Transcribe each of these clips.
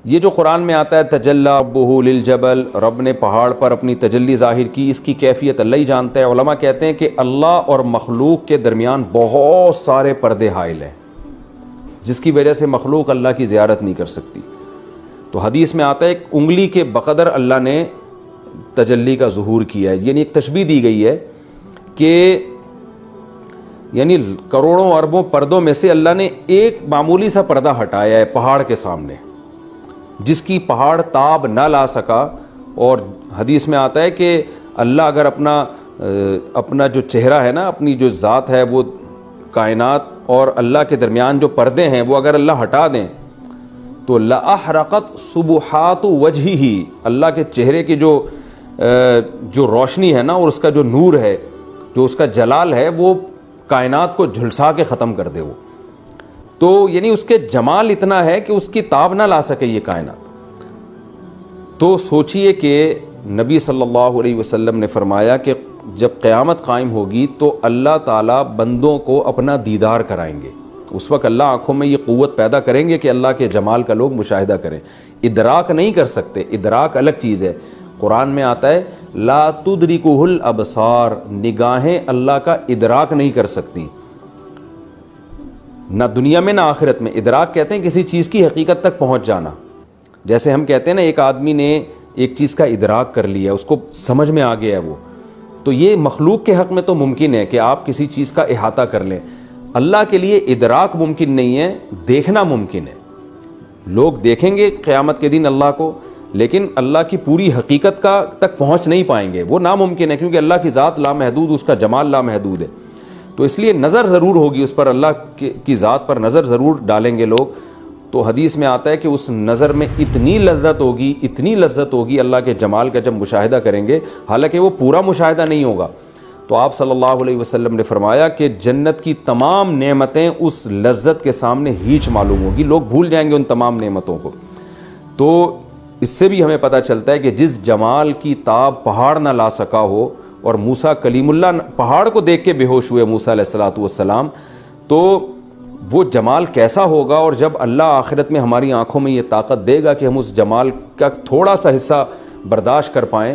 یہ جو قرآن میں آتا ہے تجلی ربہ للجبل، رب نے پہاڑ پر اپنی تجلی ظاہر کی، اس کی کیفیت اللہ ہی جانتا ہے۔ علماء کہتے ہیں کہ اللہ اور مخلوق کے درمیان بہت سارے پردے حائل ہیں، جس کی وجہ سے مخلوق اللہ کی زیارت نہیں کر سکتی۔ تو حدیث میں آتا ہے ایک انگلی کے بقدر اللہ نے تجلی کا ظہور کیا ہے، یعنی ایک تشبیہ دی گئی ہے کہ یعنی کروڑوں اربوں پردوں میں سے اللہ نے ایک معمولی سا پردہ ہٹایا ہے پہاڑ کے سامنے، جس کی پہاڑ تاب نہ لا سکا۔ اور حدیث میں آتا ہے کہ اللہ اگر اپنا جو چہرہ ہے نا، اپنی جو ذات ہے، وہ کائنات اور اللہ کے درمیان جو پردے ہیں وہ اگر اللہ ہٹا دیں تو لأحرقت سبحات وجہہ، اللہ کے چہرے کی جو روشنی ہے نا، اور اس کا جو نور ہے، جو اس کا جلال ہے، وہ کائنات کو جھلسا کے ختم کر دے وہ۔ تو یعنی اس کے جمال اتنا ہے کہ اس کی تاب نہ لا سکے یہ کائنات۔ تو سوچئے کہ نبی صلی اللہ علیہ وسلم نے فرمایا کہ جب قیامت قائم ہوگی تو اللہ تعالیٰ بندوں کو اپنا دیدار کرائیں گے۔ اس وقت اللہ آنکھوں میں یہ قوت پیدا کریں گے کہ اللہ کے جمال کا لوگ مشاہدہ کریں۔ ادراک نہیں کر سکتے، ادراک الگ چیز ہے۔ قرآن میں آتا ہے لا تدرکہ الابصار، نگاہیں اللہ کا ادراک نہیں کر سکتی، نہ دنیا میں نہ آخرت میں۔ ادراک کہتے ہیں کسی چیز کی حقیقت تک پہنچ جانا۔ جیسے ہم کہتے ہیں نا ایک آدمی نے ایک چیز کا ادراک کر لیا، اس کو سمجھ میں آ گیا ہے وہ، تو یہ مخلوق کے حق میں تو ممکن ہے کہ آپ کسی چیز کا احاطہ کر لیں۔ اللہ کے لیے ادراک ممکن نہیں ہے، دیکھنا ممکن ہے۔ لوگ دیکھیں گے قیامت کے دن اللہ کو، لیکن اللہ کی پوری حقیقت کا تک پہنچ نہیں پائیں گے، وہ ناممکن ہے، کیونکہ اللہ کی ذات لامحدود، اس کا جمال لامحدود ہے۔ تو اس لیے نظر ضرور ہوگی اس پر، اللہ کی ذات پر نظر ضرور ڈالیں گے لوگ۔ تو حدیث میں آتا ہے کہ اس نظر میں اتنی لذت ہوگی اللہ کے جمال کا جب مشاہدہ کریں گے، حالانکہ وہ پورا مشاہدہ نہیں ہوگا۔ تو آپ صلی اللہ علیہ وسلم نے فرمایا کہ جنت کی تمام نعمتیں اس لذت کے سامنے ہیچ معلوم ہوگی، لوگ بھول جائیں گے ان تمام نعمتوں کو۔ تو اس سے بھی ہمیں پتہ چلتا ہے کہ جس جمال کی تاب پہاڑ نہ لا سکا ہو، اور موسیٰ کلیم اللہ پہاڑ کو دیکھ کے بے ہوش ہوئے موسیٰ علیہ الصلوۃ والسلام، تو وہ جمال کیسا ہوگا۔ اور جب اللہ آخرت میں ہماری آنکھوں میں یہ طاقت دے گا کہ ہم اس جمال کا تھوڑا سا حصہ برداشت کر پائیں،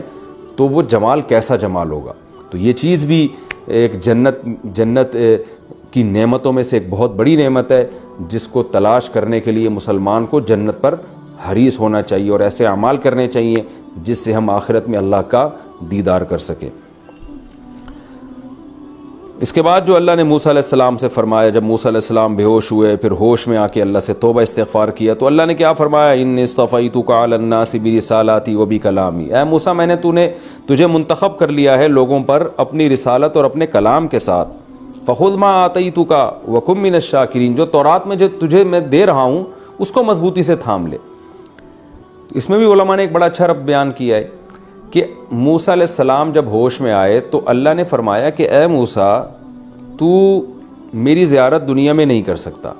تو وہ جمال کیسا جمال ہوگا۔ تو یہ چیز بھی ایک جنت کی نعمتوں میں سے ایک بہت بڑی نعمت ہے، جس کو تلاش کرنے کے لیے مسلمان کو جنت پر حریص ہونا چاہیے اور ایسے اعمال کرنے چاہیے جس سے ہم آخرت میں اللہ کا دیدار کر سکیں۔ اس کے بعد جو اللہ نے موسیٰ علیہ السلام سے فرمایا، جب موسیٰ علیہ السلام بے ہوش ہوئے، پھر ہوش میں آ کے اللہ سے توبہ استغفار کیا، تو اللہ نے کیا فرمایا، انی اصطفیتک علی الناس برسالاتی وبکلامی، اے موسیٰ میں نے تجھے منتخب کر لیا ہے لوگوں پر اپنی رسالت اور اپنے کلام کے ساتھ۔ فخذ ما آتیتک وکن من الشاکرین، جو تورات میں جو تجھے میں دے رہا ہوں اس کو مضبوطی سے تھام لے۔ اس میں بھی علماء نے ایک بڑا اچھا رب بیان کیا ہے کہ موسیٰ علیہ السلام جب ہوش میں آئے تو اللہ نے فرمایا کہ اے موسیٰ تو میری زیارت دنیا میں نہیں کر سکتا،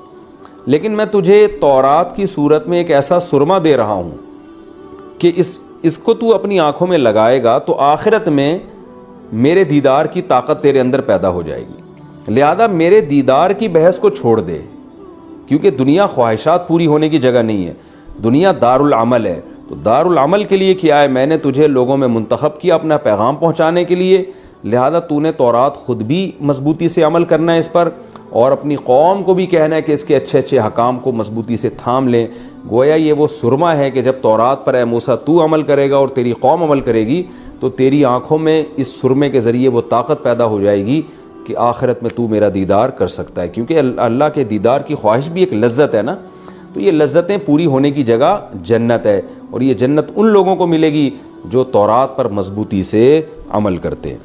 لیکن میں تجھے تورات کی صورت میں ایک ایسا سرما دے رہا ہوں کہ اس کو تو اپنی آنکھوں میں لگائے گا تو آخرت میں میرے دیدار کی طاقت تیرے اندر پیدا ہو جائے گی۔ لہذا میرے دیدار کی بحث کو چھوڑ دے، کیونکہ دنیا خواہشات پوری ہونے کی جگہ نہیں ہے، دنیا دار العمل ہے۔ تو دار العمل کے لیے کیا ہے، میں نے تجھے لوگوں میں منتخب کیا اپنا پیغام پہنچانے کے لیے، لہذا تو نے تورات خود بھی مضبوطی سے عمل کرنا ہے اس پر، اور اپنی قوم کو بھی کہنا ہے کہ اس کے اچھے اچھے حکام کو مضبوطی سے تھام لیں۔ گویا یہ وہ سرما ہے کہ جب تورات پر اے موسیٰ تو عمل کرے گا اور تیری قوم عمل کرے گی تو تیری آنکھوں میں اس سرمے کے ذریعے وہ طاقت پیدا ہو جائے گی کہ آخرت میں تو میرا دیدار کر سکتا ہے، کیونکہ اللہ کے دیدار کی خواہش بھی ایک لذت ہے نا۔ تو یہ لذتیں پوری ہونے کی جگہ جنت ہے، اور یہ جنت ان لوگوں کو ملے گی جو تورات پر مضبوطی سے عمل کرتے ہیں۔